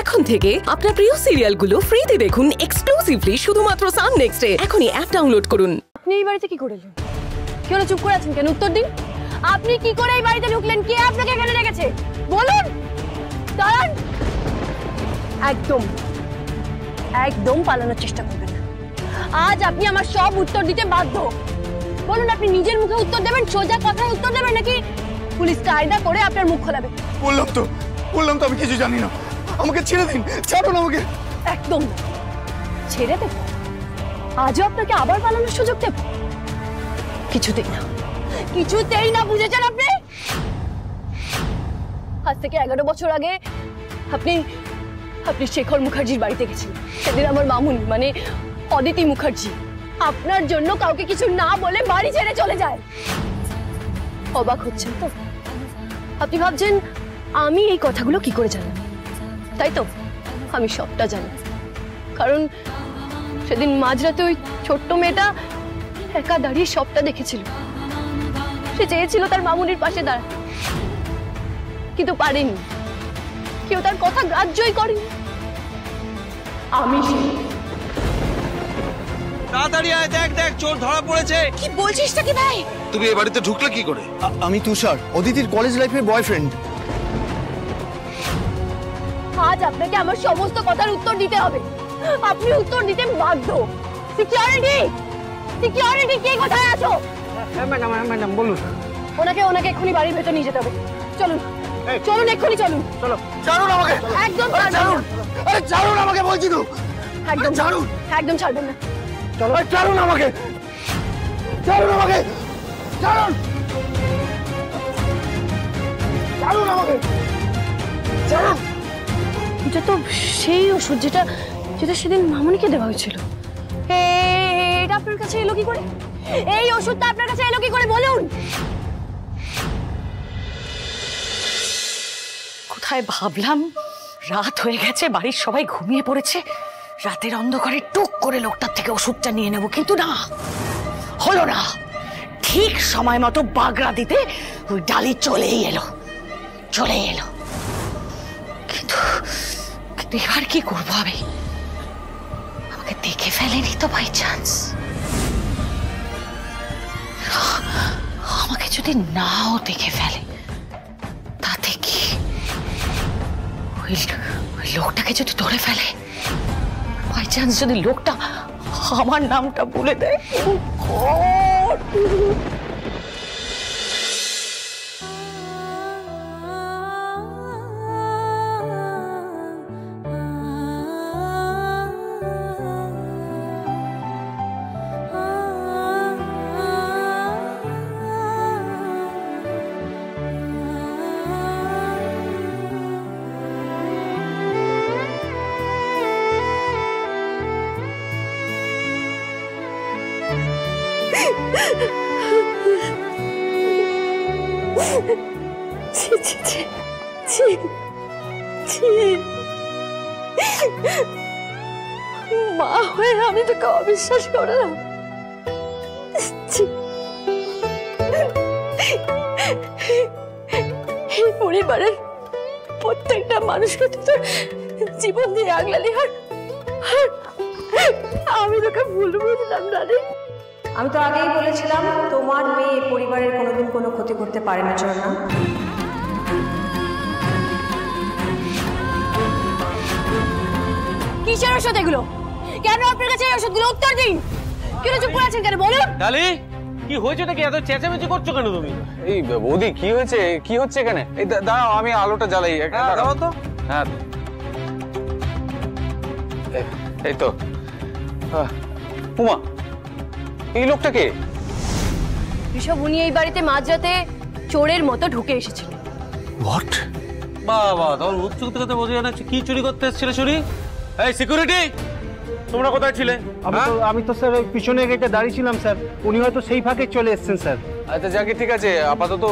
এখন থেকে আপনার প্রিয় সিরিয়ালগুলো ফ্রিতে দেখুন এক্সক্লুসিভলি শুধুমাত্র সান নেক্সটে। এখনই অ্যাপ ডাউনলোড করুন। আপনি এই বাড়িতে কি করলেন? কেন চুপ করে আছেন? কেন উত্তর দিন। আপনি কি করে এই বাড়িতে ঢুকলেন? কে আপনাকে এখানে রেখেছে? বলুন। দাঁড়ান। একদম একদম পালানোর চেষ্টা করবেন না। আজ আপনি আমার সব উত্তর দিতে বাধ্য। বলুন, আপনি নিজের মুখে উত্তর দেবেন, সোজা কথায় উত্তর দেবেন, নাকি পুলিশ কায়দা করে আপনার মুখ খোলাবে? বললাম তো আমি কিছু জানি না। আমাকে ছেড়ে দিন, ছাড়ুন আমাকে। একদম ছেড়ে দেব? আজও আপনাকে আবার পালানোর সুযোগ দেব? কিছুতেই না, কিছুতেই না, বুঝেছেন আপনি? আজ থেকে 11 বছর আগে আপনি শেখর মুখার্জির বাড়িতে গেছিলেন। সেদিন আমার মামুনি মানে অদিতি মুখার্জি আপনার জন্য কাউকে কিছু না বলে বাড়ি ছেড়ে চলে যায়। অবাক হচ্ছেন তো? আপনি ভাবছেন আমি এই কথাগুলো কি করে জানলাম, তাই তো? আমি সবটা জানি, কারণ সেদিন মাঝরাতে ওই ছোট্ট মেয়েটা একা দাঁড়িয়ে সবটা দেখেছিল। সে চেয়েছিল তার মামুনির পাশে দাঁড়াতে, কিন্তু পারেনি। কেউ তার কথা গ্রাহ্যই করেনি। আমি তাড়াতাড়ি আয়, দেখ দেখ চোর ধরা পড়েছে। কি বলছিস নাকি ভাই? তুমি এই বাড়িতে ঢুকলে কি করে? আমি তুষার, অদিতির কলেজ লাইফের বয়ফ্রেন্ড। আজ আপনাকে আমার সমস্ত কথার উত্তর দিতে হবে। আপনি উত্তর দিতে বাধ্য। সিকিউরিটি কে কোথায় আছো? ম্যাডাম বলুন। ওনাকে এক্ষুনি বাড়ির ভেতর নিয়ে যেতে হবে। চলুন চলুন, এক্ষুনি চলুন। চলো। ছাড়ুন আমাকে, একদম ছাড়ুন। আরে ছাড়ুন আমাকে বলছি তো। একদম ছাড়ুন, একদম ছাড়বেন না। চলো। ছাড়ুন আমাকে, ছাড়ুন আমাকে, ছাড়ুন, ছাড়ুন আমাকে, ছাড়ুন। এটা তো সেই ওষুধ যেটা সেদিন মামুনিকে দেওয়া হয়েছিল। এটা আপনার কাছে এলো কি করে? এই ওষুধটা আপনার কাছে এলো কি করে বলুন? কোথায় ভাবলাম রাত হয়ে গেছে, বাড়ির সবাই ঘুমিয়ে পড়েছে, রাতের অন্ধকারে টুক করে লোকটার থেকে ওষুধটা নিয়ে নেব, কিন্তু না, হলো না। ঠিক সময় মতো বাগড়া দিতে ওই ডালি চলেই এলো। কিন্তু এবার কি করবো আমি? আমাকে দেখে ফেলেনি তো বাই চান্স? আমাকে যদি নাও দেখে ফেলে তাতে কি? ওই লোকটাকে যদি ধরে ফেলে, বাই চান্স যদি লোকটা আমার নামটা বলে দেয়, মা হয়ে আমি তোকে অবিশ্বাস করলাম। এই পরিবারের প্রত্যেকটা মানুষকে তুই তোর জীবন দিয়ে আগলালি, আর আমি তোকে ভুল বুঝলাম রানী। আমি তো আগেই বলেছিলাম তোমার মেয়ে পরিবারের কোনোদিন কোনো ক্ষতি করতে পারে না ঝর্ণা। কিসের ওষুধ এগুলো? কেন আপনার কাছে এই ওষুধগুলো? উত্তর দিন। কেন চুপ করে আছেন? কেন বলুন। ডালি, কি হয়েছে নাকি? এত চেঁচামেচি করছো কেন তুমি? এই বৌদি কি হয়েছে? কি হচ্ছে এখানে? এই দাঁড়াও, আমি আলোটা জ্বালাই। দাঁড়াও তো। হ্যাঁ, এই তো। উমা, এই লোকটা কে? ঋষভ, উনি এই বাড়িতে মাঝরাতে চোরের মতো ঢুকে এসেছিল। হোয়াট? বাবা, তখন উৎসুক থেকে বোঝা যাচ্ছে কি চুরি করতে এসেছিল চুরি। এই সিকিউরিটি, তোমরা কোথায় ছিলে? আমি তো স্যার পিছনে গেটে দাঁড়িয়ে ছিলাম স্যার, উনি হয়তো সেই ফাঁকে চলে এসেছেন স্যার। আচ্ছা যাকে, ঠিক আছে, আপাতত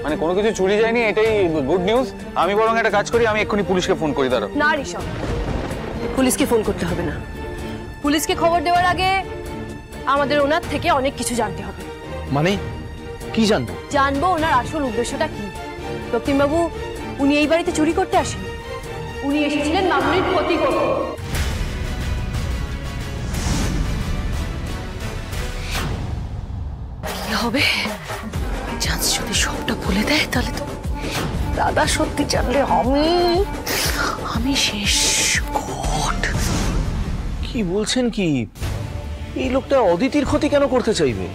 মানে কোনো কিছু চুরি যায়নি, এটাই গুড নিউজ। আমি বরং একটা কাজ করি, আমি এক্ষুনি পুলিশকে ফোন করি। দাঁড়াও। না ঋষভ, পুলিশকে ফোন করতে হবে না। পুলিশকে খবর দেওয়ার আগে আমাদের ওনার থেকে অনেক কিছু জানতে হবে। মানে কি জানবো ওনার আসল উদ্দেশ্যটা কি। রক্তিমবাবু, উনি এই বাড়িতে চুরি করতে আসেন, উনি এসেছিলেন মামুনির ক্ষতি করতে। কি হবে? চাঁদ যদি সবটা বলে দেয় তাহলে তো দাদা সত্যি জানলে আমি শেষ। গড, কি বলছেন কি? এই লোকটা অদিতির ক্ষতি কেন করতে চাইবে?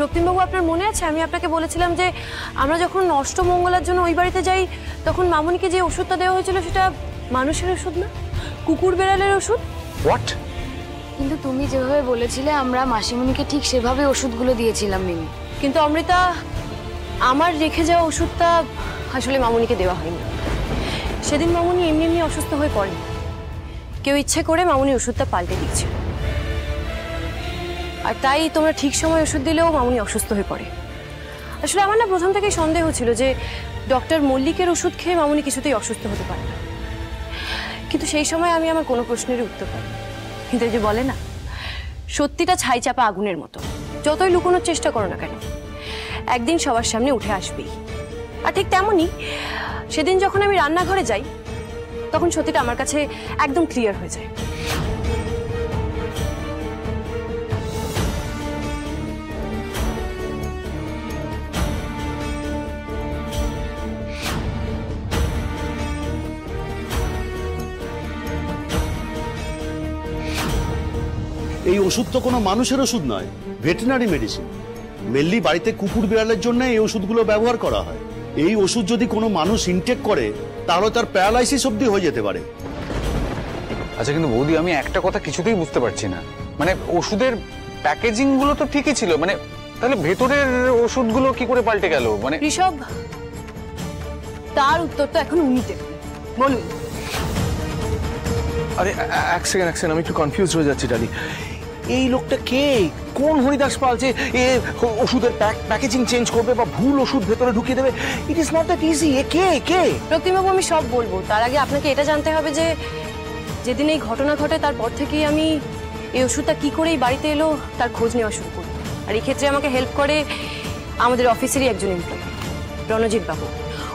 রক্তিমবাবু, আপনার মনে আছে আমি আপনাকে বলেছিলাম যে আমরা যখন অষ্টমঙ্গলার জন্য ওই বাড়িতে যাই তখন মামুনিকে যে ওষুধটা দেওয়া হয়েছিল সেটা মানুষের ওষুধ না, কুকুর বেড়ালের ওষুধ। হোয়াট? কিন্তু তুমি যেভাবে বলেছিলে আমরা মাসিমণিকে ঠিক সেভাবে ওষুধগুলো দিয়েছিলাম মিমি। কিন্তু অমৃতা, আমার রেখে যাওয়া ওষুধটা আসলে মামুনিকে দেওয়া হয়নি। সেদিন মামুনি এমনি এমনি অসুস্থ হয়ে পড়ে, কেউ ইচ্ছে করে মামুনি ওষুধটা পাল্টে দিচ্ছে। আর তাই তোমরা ঠিক সময় ওষুধ দিলেও মামুনি অসুস্থ হয়ে পড়ে। আসলে আমার না প্রথম থেকেই সন্দেহ ছিল যে ডক্টর মল্লিকের ওষুধ খেয়ে মামুনি কিছুতেই অসুস্থ হতে পারে না, কিন্তু সেই সময় আমি আমার কোনো প্রশ্নেরই উত্তর পাই। কিন্তু এই যে বলে না, সত্যিটা ছাই চাপা আগুনের মতো, যতই লুকোনোর চেষ্টা করো না কেন একদিন সবার সামনে উঠে আসবেই। আর ঠিক তেমনই সেদিন যখন আমি রান্নাঘরে যাই তখন সত্যিটা আমার কাছে একদম ক্লিয়ার হয়ে যায়। এই ওষুধ তো কোনো মানুষের ওষুধ নয়, ভেটেরিনারি মেডিসিন। মেনলি বাড়িতে কুকুর বিড়ালের জন্য এই ওষুধগুলো ব্যবহার করা হয়। এই ওষুধ যদি কোনো মানুষ ইনটেক করে তাহলে তার প্যারালাইসিস অবধি হয়ে যেতে পারে। আচ্ছা, কিন্তু বৌদি আমি একটা কথা কিছুতেই বুঝতে পারছি না, মানে ওষুধের প্যাকেজিং গুলো তো ঠিকই ছিল, মানে তাহলে ভেতরের ওষুধগুলো কি করে পাল্টে গেল? মানে ঋষভ, তার উত্তর তো এখন উনি দেবেন, বলুন। আরে এক সেকেন্ড, আমি একটু কনফিউজ হয়ে যাচ্ছি ডালি। এই লোকটা কে? কোন হরিদাস পাল যে ওষুধের প্যাকেজিং চেঞ্জ করবে বা ভুল ওষুধ ভেতরে ঢুকিয়ে দেবে? It is not that easy. কে? রক্তিমবাবু, আমি সব বলবো, তার আগে আপনাকে এটা জানতে হবে যে যেদিন এই ঘটনা ঘটে তারপর থেকেই আমি এই ওষুধটা কি করে এই বাড়িতে এলো তার খোঁজ নেওয়া শুরু করি। আর এই ক্ষেত্রে আমাকে হেল্প করে আমাদের অফিসেরই একজন এমপ্লয়ি, রণজিৎ বাবু।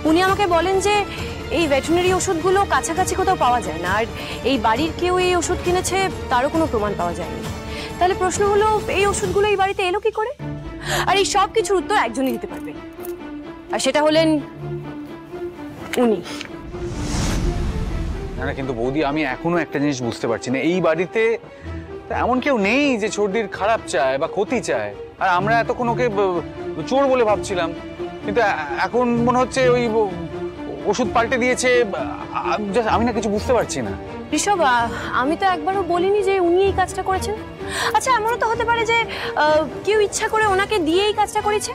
উনি আমাকে বলেন যে এই ভেটেরিনারি ওষুধগুলো কাছাকাছি কোথাও পাওয়া যায় না, আর এই বাড়ির কেউ এই ওষুধ কিনেছে তারও কোনো প্রমাণ পাওয়া যায়নি। তাহলে প্রশ্ন হলো, এই ওষুধগুলো এই বাড়িতে এলো কি করে? আর এই সব কিছুর উত্তর একজনই দিতে পারবেন, আর সেটা হলেন উনি। না, কিন্তু বৌদি আমি এখনো একটা জিনিস বুঝতে পারছি না, এই বাড়িতে এমন কেউ নেই যে ছোটদির খারাপ চায় বা ক্ষতি চায়। আর আমরা এতক্ষণ ওকে চোর বলে ভাবছিলাম, কিন্তু এখন মনে হচ্ছে ওই ওষুধ পাল্টে দিয়েছে। আমি না কিছু বুঝতে পারছি না। ঋষভ, আমি তো একবারও বলিনি যে উনি এই কাজটা করেছেন। আচ্ছা, এমনও তো হতে পারে যে কেউ ইচ্ছা করে ওনাকে দিয়ে এই কাজটা করেছে।